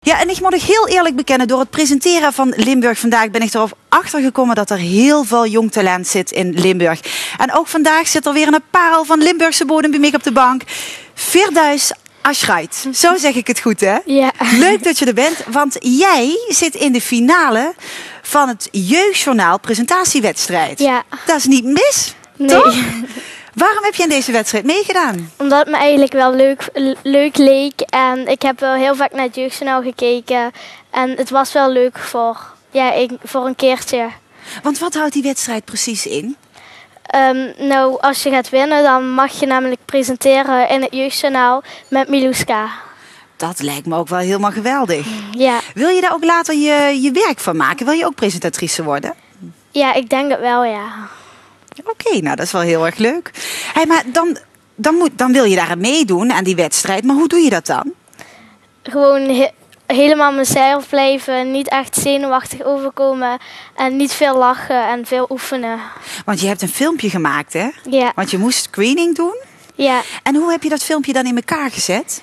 Ja, en ik moet nog heel eerlijk bekennen, door het presenteren van Limburg vandaag ben ik erop achtergekomen dat er heel veel jong talent zit in Limburg. En ook vandaag zit er weer een parel van Limburgse bodem bij mij op de bank. Firdaus Aschrait. Zo zeg ik het goed, hè? Ja. Leuk dat je er bent, want jij zit in de finale van het Jeugdjournaal presentatiewedstrijd. Ja. Dat is niet mis, Nee. toch? Waarom heb je aan deze wedstrijd meegedaan? Omdat het me eigenlijk wel leuk leek. En ik heb wel heel vaak naar het Jeugdjournaal gekeken. En het was wel leuk voor een keertje. Want wat houdt die wedstrijd precies in? Nou, als je gaat winnen, dan mag je namelijk presenteren in het Jeugdjournaal met Milouska. Dat lijkt me ook wel helemaal geweldig. Ja. Wil je daar ook later je werk van maken? Wil je ook presentatrice worden? Ja, ik denk het wel, ja. Oké, nou dat is wel heel erg leuk. Hey, maar dan wil je daar aan meedoen aan die wedstrijd. Maar hoe doe je dat dan? Gewoon helemaal mezelf blijven, niet echt zenuwachtig overkomen en niet veel lachen en veel oefenen. Want je hebt een filmpje gemaakt, hè? Ja. Want je moest screening doen. Ja. En hoe heb je dat filmpje dan in elkaar gezet?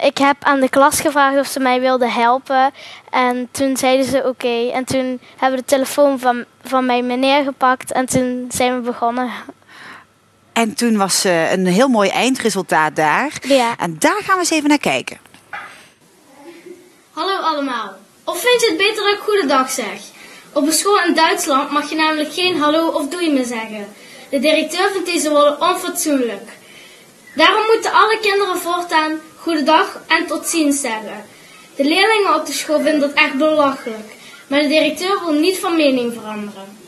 Ik heb aan de klas gevraagd of ze mij wilden helpen. En toen zeiden ze oké. En toen hebben we de telefoon van mijn meneer gepakt en toen zijn we begonnen. En toen was een heel mooi eindresultaat daar. Ja. En daar gaan we eens even naar kijken. Hallo allemaal. Of vind je het beter dat ik goedendag zeg? Op een school in Duitsland mag je namelijk geen hallo of doei meer zeggen. De directeur vindt deze woorden onfatsoenlijk. Daarom moeten alle kinderen voortaan goedendag en tot ziens zeggen. De leerlingen op de school vinden dat echt belachelijk. Maar de directeur wil niet van mening veranderen.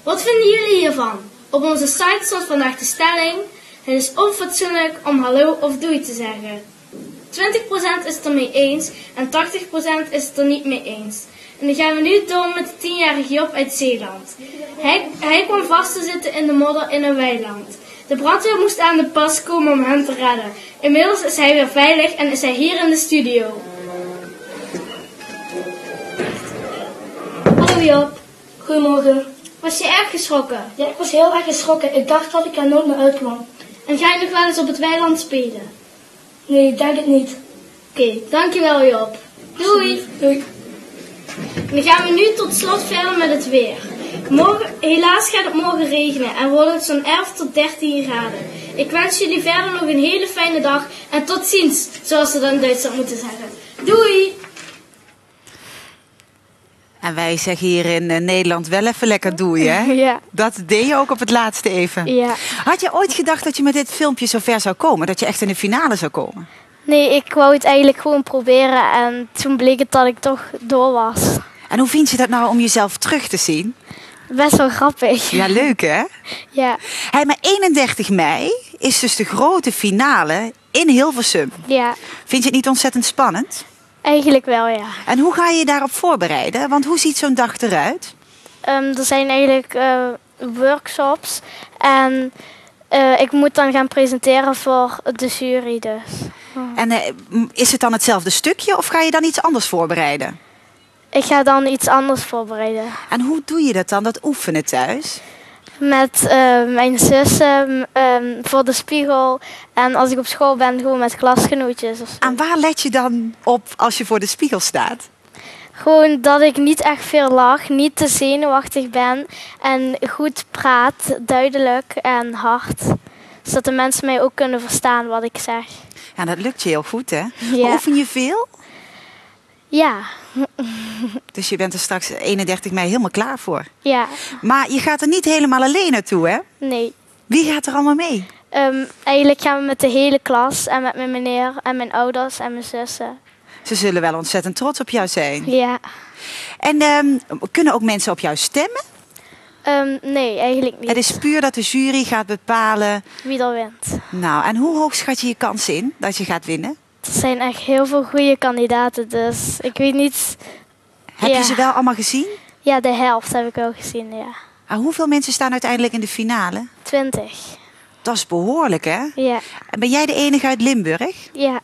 Wat vinden jullie hiervan? Op onze site stond vandaag de stelling: het is onfatsoenlijk om hallo of doei te zeggen. 20% is het ermee eens en 80% is het er niet mee eens. En dan gaan we nu door met de 10-jarige Job uit Zeeland. Hij kwam vast te zitten in de modder in een weiland. De brandweer moest aan de pas komen om hem te redden. Inmiddels is hij weer veilig en is hij hier in de studio. Hallo Job. Goedemorgen. Was je erg geschrokken? Ja, ik was heel erg geschrokken. Ik dacht dat ik er nooit meer uitkwam. En ga je nog wel eens op het weiland spelen? Nee, ik denk het niet. Oké, dankjewel Job. Doei. Doei. Dan gaan we nu tot slot verder met het weer. Helaas gaat het morgen regenen en wordt het zo'n 11 tot 13 graden. Ik wens jullie verder nog een hele fijne dag en tot ziens, zoals ze dan in Duitsland moeten zeggen. Doei! En wij zeggen hier in Nederland wel even lekker doei, hè? Ja. Dat deed je ook op het laatste even. Ja. Had je ooit gedacht dat je met dit filmpje zo ver zou komen? Dat je echt in de finale zou komen? Nee, ik wou het eigenlijk gewoon proberen en toen bleek het dat ik toch door was. En hoe vind je dat nou om jezelf terug te zien? Best wel grappig. Ja, leuk hè? Ja. Hey, maar 31 mei is dus de grote finale in Hilversum. Ja. Vind je het niet ontzettend spannend? Eigenlijk wel, ja. En hoe ga je daarop voorbereiden? Want hoe ziet zo'n dag eruit? Er zijn eigenlijk workshops en ik moet dan gaan presenteren voor de jury dus. En is het dan hetzelfde stukje of ga je dan iets anders voorbereiden? Ik ga dan iets anders voorbereiden. En hoe doe je dat dan, dat oefenen thuis? Met mijn zussen, voor de spiegel. En als ik op school ben, gewoon met klasgenootjes of zo. En waar let je dan op als je voor de spiegel staat? Gewoon dat ik niet echt veel lach, niet te zenuwachtig ben. En goed praat, duidelijk en hard. Zodat de mensen mij ook kunnen verstaan wat ik zeg. Ja, dat lukt je heel goed, hè? Ja. Maar oefen je veel? Ja. Dus je bent er straks 31 mei helemaal klaar voor. Ja. Maar je gaat er niet helemaal alleen naartoe, hè? Nee. Wie gaat er allemaal mee? Eigenlijk gaan we met de hele klas en met mijn meneer en mijn ouders en mijn zussen. Ze zullen wel ontzettend trots op jou zijn. Ja. En kunnen ook mensen op jou stemmen? Nee, eigenlijk niet. Het is puur dat de jury gaat bepalen. Wie er wint. Nou, en hoe hoog schat je je kans in dat je gaat winnen? Er zijn echt heel veel goede kandidaten, dus ik weet niet. Heb je ze wel allemaal gezien? Ja, de helft heb ik wel gezien, ja. En hoeveel mensen staan uiteindelijk in de finale? 20. Dat is behoorlijk, hè? Ja. En ben jij de enige uit Limburg? Ja.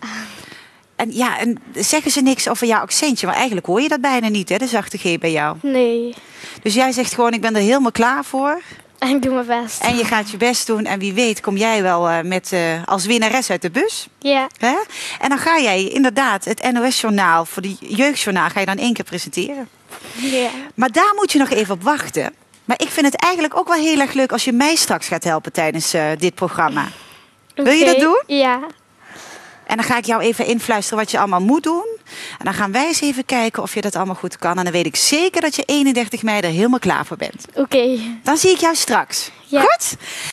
En zeggen ze niks over jouw accentje? Maar eigenlijk hoor je dat bijna niet, hè? De zachte G bij jou. Nee. Dus jij zegt gewoon, ik ben er helemaal klaar voor. En ik doe mijn best. En je gaat je best doen. En wie weet kom jij wel als winnares uit de bus. Ja. Hè? En dan ga jij inderdaad het NOS-journaal voor de jeugdjournaal ga je dan 1 keer presenteren. Ja. Maar daar moet je nog even op wachten. Maar ik vind het eigenlijk ook wel heel erg leuk als je mij straks gaat helpen tijdens dit programma. Wil je dat doen? Ja. En dan ga ik jou even influisteren wat je allemaal moet doen. En dan gaan wij eens even kijken of je dat allemaal goed kan. En dan weet ik zeker dat je 31 mei er helemaal klaar voor bent. Oké. Dan zie ik jou straks. Ja. Goed?